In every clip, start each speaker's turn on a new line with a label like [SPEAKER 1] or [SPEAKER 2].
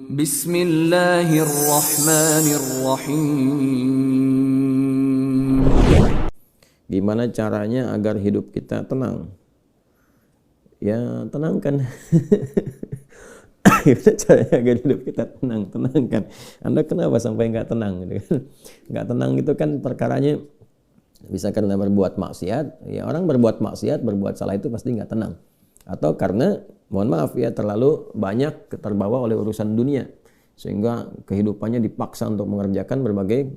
[SPEAKER 1] Bismillahirrahmanirrahim.
[SPEAKER 2] Gimana caranya agar hidup kita tenang? Ya, tenangkan. Gimana caranya agar hidup kita tenang? Tenangkan. Anda kenapa sampai nggak tenang? Nggak tenang itu kan perkaranya bisa karena berbuat maksiat. Ya, orang berbuat maksiat, berbuat salah itu pasti nggak tenang. Atau karena, mohon maaf ya, terlalu banyak terbawa oleh urusan dunia, sehingga kehidupannya dipaksa untuk mengerjakan berbagai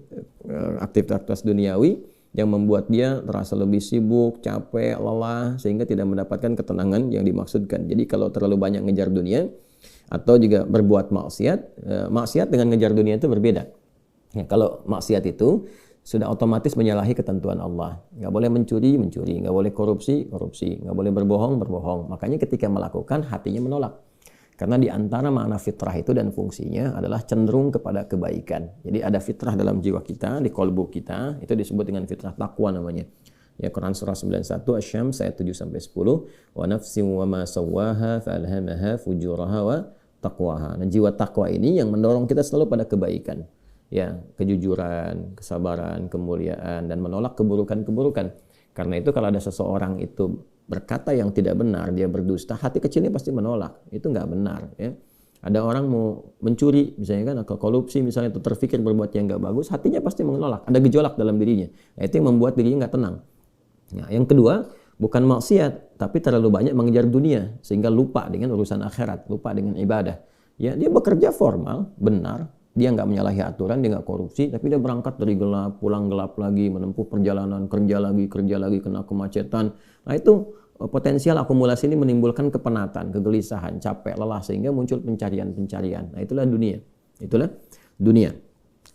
[SPEAKER 2] aktivitas duniawi yang membuat dia terasa lebih sibuk, capek, lelah, sehingga tidak mendapatkan ketenangan yang dimaksudkan. Jadi kalau terlalu banyak ngejar dunia atau juga berbuat maksiat, maksiat dengan ngejar dunia itu berbeda. Ya, kalau maksiat itu sudah otomatis menyalahi ketentuan Allah. Nggak boleh mencuri, nggak boleh korupsi, nggak boleh berbohong. Makanya ketika melakukan, hatinya menolak. Karena di antara makna fitrah itu dan fungsinya adalah cenderung kepada kebaikan. Jadi ada fitrah dalam jiwa kita, di kolbu kita, itu disebut dengan fitrah taqwa namanya. Ya, Quran surah 91 Asy-Syams ayat 7-10, wa nafsin wa ma sawwaha fa'alhamaha fujuraha wa taqwaha. Nah, jiwa takwa ini yang mendorong kita selalu pada kebaikan. Ya, kejujuran, kesabaran, kemuliaan, dan menolak keburukan-keburukan. Karena itu kalau ada seseorang itu berkata yang tidak benar, dia berdusta, hati kecilnya pasti menolak. Itu nggak benar. Ya. Ada orang mau mencuri, misalnya kan, atau korupsi, misalnya, itu terfikir berbuat yang nggak bagus, hatinya pasti menolak. Ada gejolak dalam dirinya. Nah, itu yang membuat dirinya nggak tenang. Nah, yang kedua, bukan maksiat, tapi terlalu banyak mengejar dunia, sehingga lupa dengan urusan akhirat, lupa dengan ibadah. Ya, dia bekerja formal, benar. Dia nggak menyalahi aturan, dia nggak korupsi, tapi dia berangkat dari gelap, pulang gelap lagi, menempuh perjalanan, kerja lagi, kena kemacetan. Nah, itu potensial akumulasi ini menimbulkan kepenatan, kegelisahan, capek, lelah, sehingga muncul pencarian-pencarian. Nah, itulah dunia.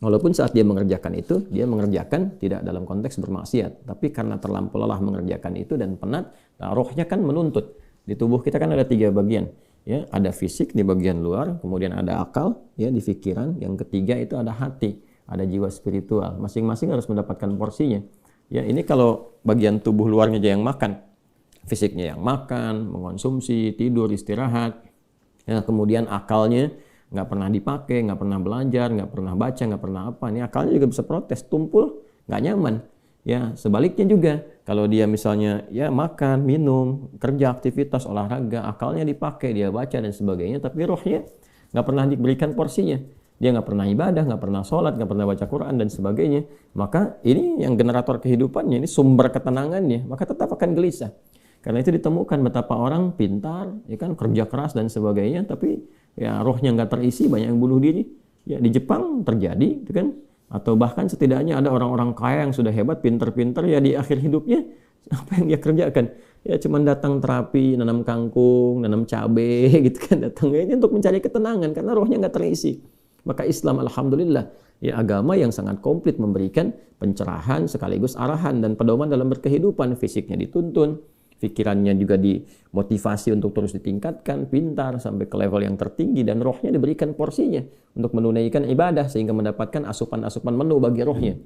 [SPEAKER 2] Walaupun saat dia mengerjakan itu, dia mengerjakan tidak dalam konteks bermaksiat, tapi karena terlampau lelah mengerjakan itu dan penat, nah, rohnya kan menuntut. Di tubuh kita kan ada 3 bagian. Ya, ada fisik di bagian luar, kemudian ada akal ya di pikiran, yang ketiga itu ada hati, ada jiwa spiritual. Masing-masing harus mendapatkan porsinya. Ya, ini kalau bagian tubuh luarnya aja yang makan, fisiknya yang makan, mengonsumsi, tidur, istirahat. Ya, kemudian akalnya nggak pernah dipakai, nggak pernah belajar, nggak pernah baca, nggak pernah apa. Ini akalnya juga bisa protes, tumpul, nggak nyaman. Ya, sebaliknya juga, kalau dia misalnya ya makan, minum, kerja, aktivitas, olahraga, akalnya dipakai, dia baca dan sebagainya, tapi rohnya nggak pernah diberikan porsinya. Dia nggak pernah ibadah, nggak pernah sholat, nggak pernah baca Quran dan sebagainya. Maka ini yang generator kehidupannya, ini sumber ketenangannya, maka tetap akan gelisah. Karena itu ditemukan betapa orang pintar, ya kan, kerja keras dan sebagainya, tapi ya rohnya nggak terisi, banyak yang bunuh diri. Ya, di Jepang terjadi, itu kan. Atau bahkan setidaknya ada orang-orang kaya yang sudah hebat, pinter-pinter, ya di akhir hidupnya apa yang dia kerjakan? Ya cuman datang terapi, nanam kangkung, nanam cabai gitu kan, datang ini untuk mencari ketenangan karena rohnya nggak terisi. Maka Islam, alhamdulillah, ya agama yang sangat komplit, memberikan pencerahan sekaligus arahan dan pedoman dalam berkehidupan. Fisiknya dituntun, pikirannya juga dimotivasi untuk terus ditingkatkan, pintar sampai ke level yang tertinggi, dan rohnya diberikan porsinya untuk menunaikan ibadah sehingga mendapatkan asupan-asupan menu bagi rohnya.